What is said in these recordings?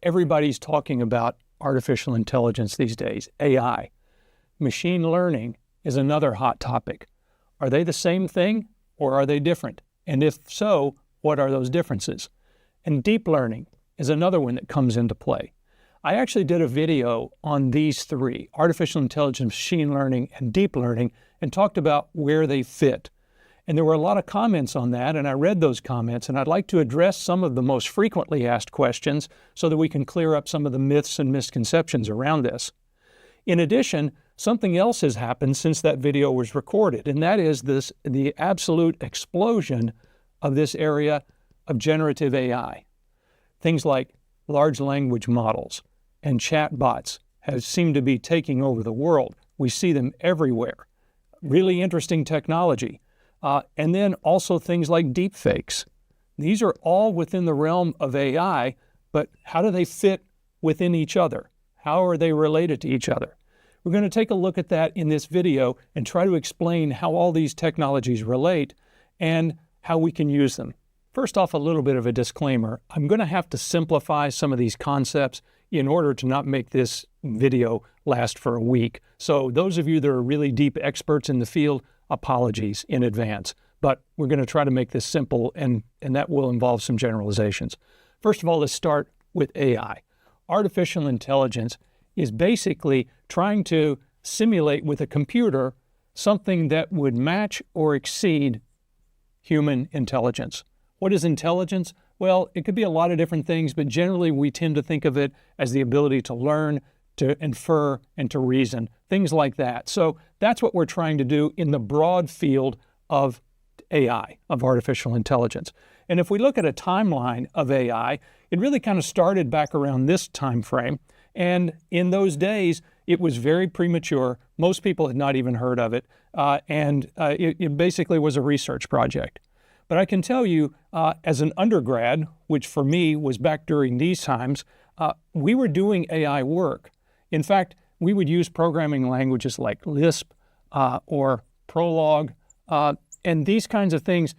Everybody's talking about artificial intelligence these days, AI. Machine learning is another hot topic. Are they the same thing or are they different? And if so, what are those differences? And deep learning is another one that comes into play. I actually did a video on these three, artificial intelligence, machine learning, and deep learning, and talked about where they fit. And there were a lot of comments on that, and I read those comments, and I'd like to address some of the most frequently asked questions so that we can clear up some of the myths and misconceptions around this. In addition, something else has happened since that video was recorded, and that is the absolute explosion of this area of generative AI. Things like large language models and chatbots have seemed to be taking over the world. We see them everywhere. Really interesting technology. And then also things like deepfakes. These are all within the realm of AI, but how do they fit within each other? How are they related to each other? We're going to take a look at that in this video and try to explain how all these technologies relate and how we can use them. First off, a little bit of a disclaimer. I'm going to have to simplify some of these concepts in order to not make this video last for a week. So those of you that are really deep experts in the field, apologies in advance. But we're going to try to make this simple, and that will involve some generalizations. First of all, let's start with AI. Artificial intelligence is basically trying to simulate with a computer something that would match or exceed human intelligence. What is intelligence? Well, it could be a lot of different things, but generally we tend to think of it as the ability to learn, to infer, and to reason, things like that. So that's what we're trying to do in the broad field of AI, of artificial intelligence. And if we look at a timeline of AI, it really kind of started back around this time frame. And in those days, it was very premature. Most people had not even heard of it. It basically was a research project. But I can tell you, as an undergrad, which for me was back during these times, we were doing AI work. In fact, we would use programming languages like Lisp or Prolog, and these kinds of things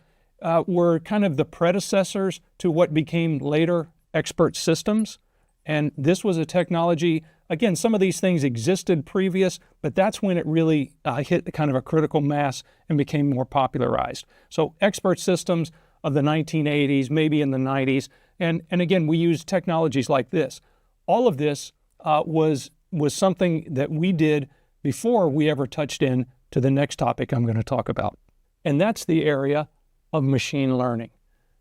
were kind of the predecessors to what became later expert systems. And this was a technology, again, some of these things existed previous, but that's when it really hit kind of a critical mass and became more popularized. So expert systems of the 1980s, maybe in the 90s, and again, we used technologies like this. All of this was something that we did before we ever touched in to the next topic I'm going to talk about. And that's the area of machine learning.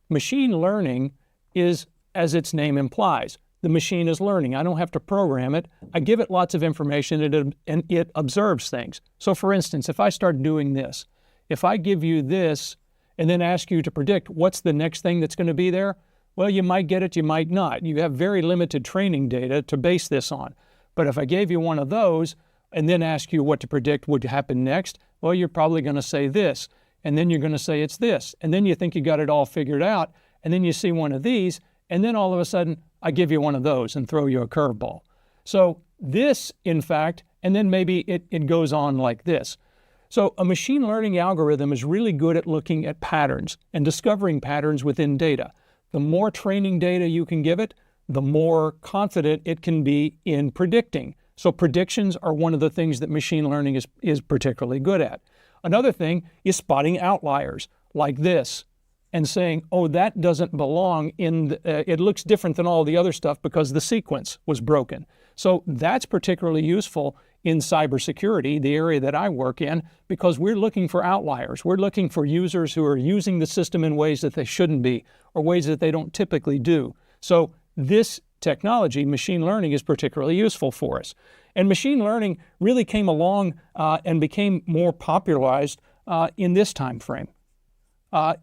Machine learning is, as its name implies, the machine is learning. I don't have to program it. I give it lots of information and it observes things. So for instance, if I start doing this, if I give you this and then ask you to predict what's the next thing that's going to be there, well, you might get it, you might not. You have very limited training data to base this on. But if I gave you one of those and then ask you what to predict would happen next, well, you're probably going to say this, and then you're going to say it's this, and then you think you got it all figured out, and then you see one of these, and then all of a sudden, I give you one of those and throw you a curveball. So this, in fact, and then maybe it goes on like this. So a machine learning algorithm is really good at looking at patterns and discovering patterns within data. The more training data you can give it, the more confident it can be in predicting. So predictions are one of the things that machine learning is particularly good at. Another thing is spotting outliers like this and saying, oh, that doesn't belong in, it looks different than all the other stuff because the sequence was broken. So that's particularly useful in cybersecurity, the area that I work in, because we're looking for outliers. We're looking for users who are using the system in ways that they shouldn't be or ways that they don't typically do. So this technology, machine learning, is particularly useful for us. And machine learning really came along and became more popularized in this time frame.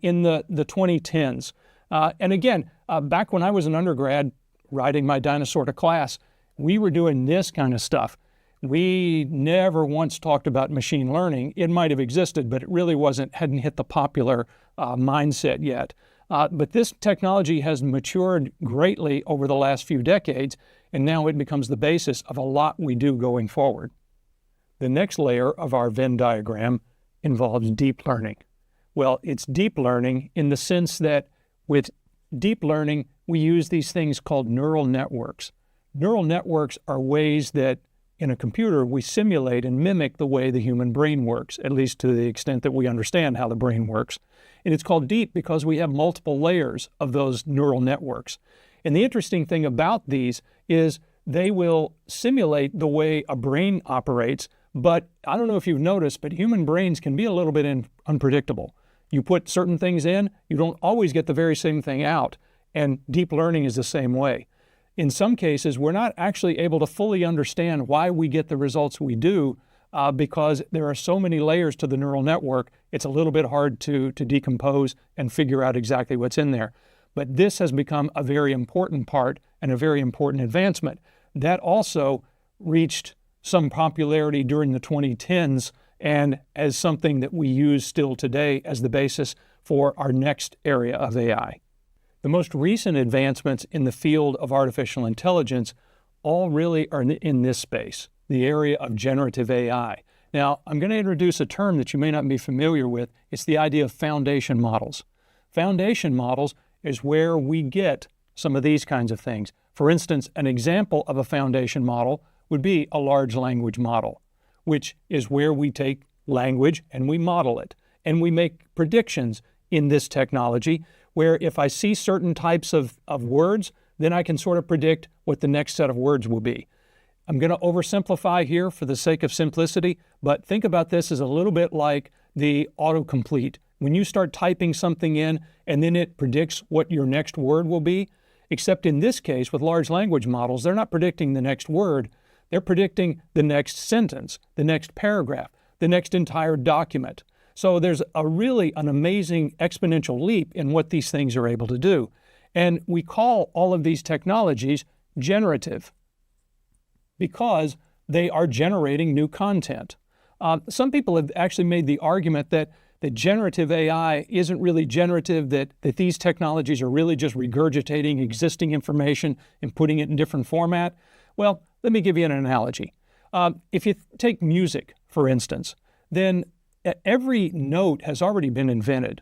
In the 2010s. And again, back when I was an undergrad riding my dinosaur to class, we were doing this kind of stuff. We never once talked about machine learning. It might have existed, but it really hadn't hit the popular mindset yet. But this technology has matured greatly over the last few decades, and now it becomes the basis of a lot we do going forward. The next layer of our Venn diagram involves deep learning. Well, it's deep learning in the sense that with deep learning, we use these things called neural networks. Neural networks are ways that in a computer we simulate and mimic the way the human brain works, at least to the extent that we understand how the brain works. And it's called deep because we have multiple layers of those neural networks. And the interesting thing about these is they will simulate the way a brain operates, but I don't know if you've noticed, but human brains can be a little bit unpredictable. You put certain things in, you don't always get the very same thing out, and deep learning is the same way. In some cases, we're not actually able to fully understand why we get the results we do because there are so many layers to the neural network, it's a little bit hard to decompose and figure out exactly what's in there. But this has become a very important part and a very important advancement. That also reached some popularity during the 2010s and as something that we use still today as the basis for our next area of AI. The most recent advancements in the field of artificial intelligence all really are in this space, the area of generative AI. Now, I'm going to introduce a term that you may not be familiar with. It's the idea of foundation models. Foundation models is where we get some of these kinds of things. For instance, an example of a foundation model would be a large language model, which is where we take language and we model it. And we make predictions in this technology where if I see certain types of words, then I can sort of predict what the next set of words will be. I'm going to oversimplify here for the sake of simplicity, but think about this as a little bit like the autocomplete. When you start typing something in and then it predicts what your next word will be, except in this case with large language models, they're not predicting the next word, they're predicting the next sentence, the next paragraph, the next entire document. So there's an amazing exponential leap in what these things are able to do. And we call all of these technologies generative because they are generating new content. Some people have actually made the argument that generative AI isn't really generative, that these technologies are really just regurgitating existing information and putting it in different format. Well, let me give you an analogy. If you take music, for instance, then every note has already been invented.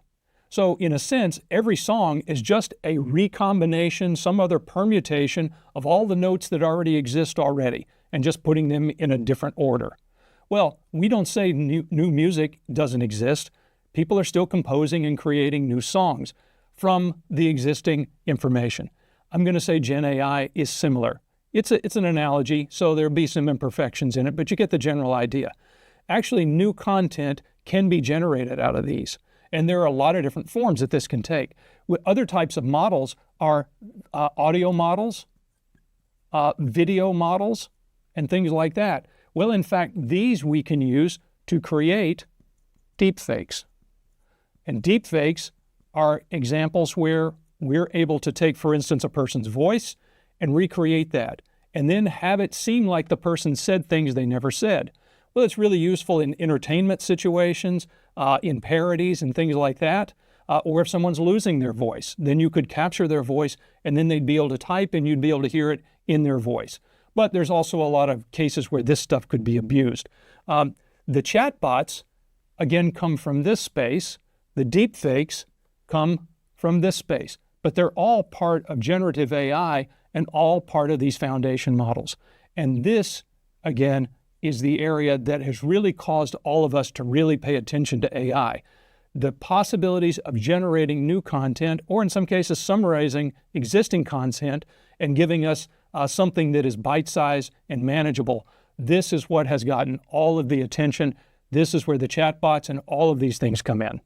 So in a sense, every song is just a recombination, some other permutation of all the notes that already exist already, and just putting them in a different order. Well, we don't say new music doesn't exist. People are still composing and creating new songs from the existing information. I'm going to say GenAI is similar. It's an analogy, so there'll be some imperfections in it, but you get the general idea. Actually, new content can be generated out of these. And there are a lot of different forms that this can take. Other types of models are audio models, video models, and things like that. Well, in fact, these we can use to create deepfakes. And deepfakes are examples where we're able to take, for instance, a person's voice and recreate that, and then have it seem like the person said things they never said. Well, it's really useful in entertainment situations, in parodies and things like that, or if someone's losing their voice, then you could capture their voice and then they'd be able to type and you'd be able to hear it in their voice. But there's also a lot of cases where this stuff could be abused. The chatbots, again, come from this space. The deepfakes come from this space. But they're all part of generative AI and all part of these foundation models. And this, again, is the area that has really caused all of us to really pay attention to AI. The possibilities of generating new content, or in some cases summarizing existing content and giving us something that is bite-sized and manageable. This is what has gotten all of the attention. This is where the chatbots and all of these things come in.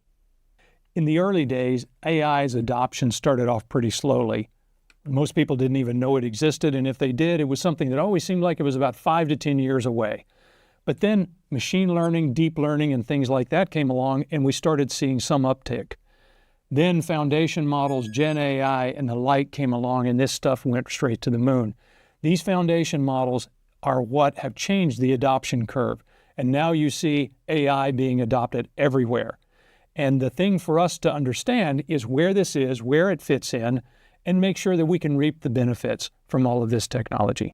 In the early days, AI's adoption started off pretty slowly. Most people didn't even know it existed, and if they did, it was something that always seemed like it was about 5 to 10 years away. But then machine learning, deep learning, and things like that came along, and we started seeing some uptick. Then foundation models, GenAI, and the like came along, and this stuff went straight to the moon. These foundation models are what have changed the adoption curve, and now you see AI being adopted everywhere. And the thing for us to understand is where this is, where it fits in, and make sure that we can reap the benefits from all of this technology.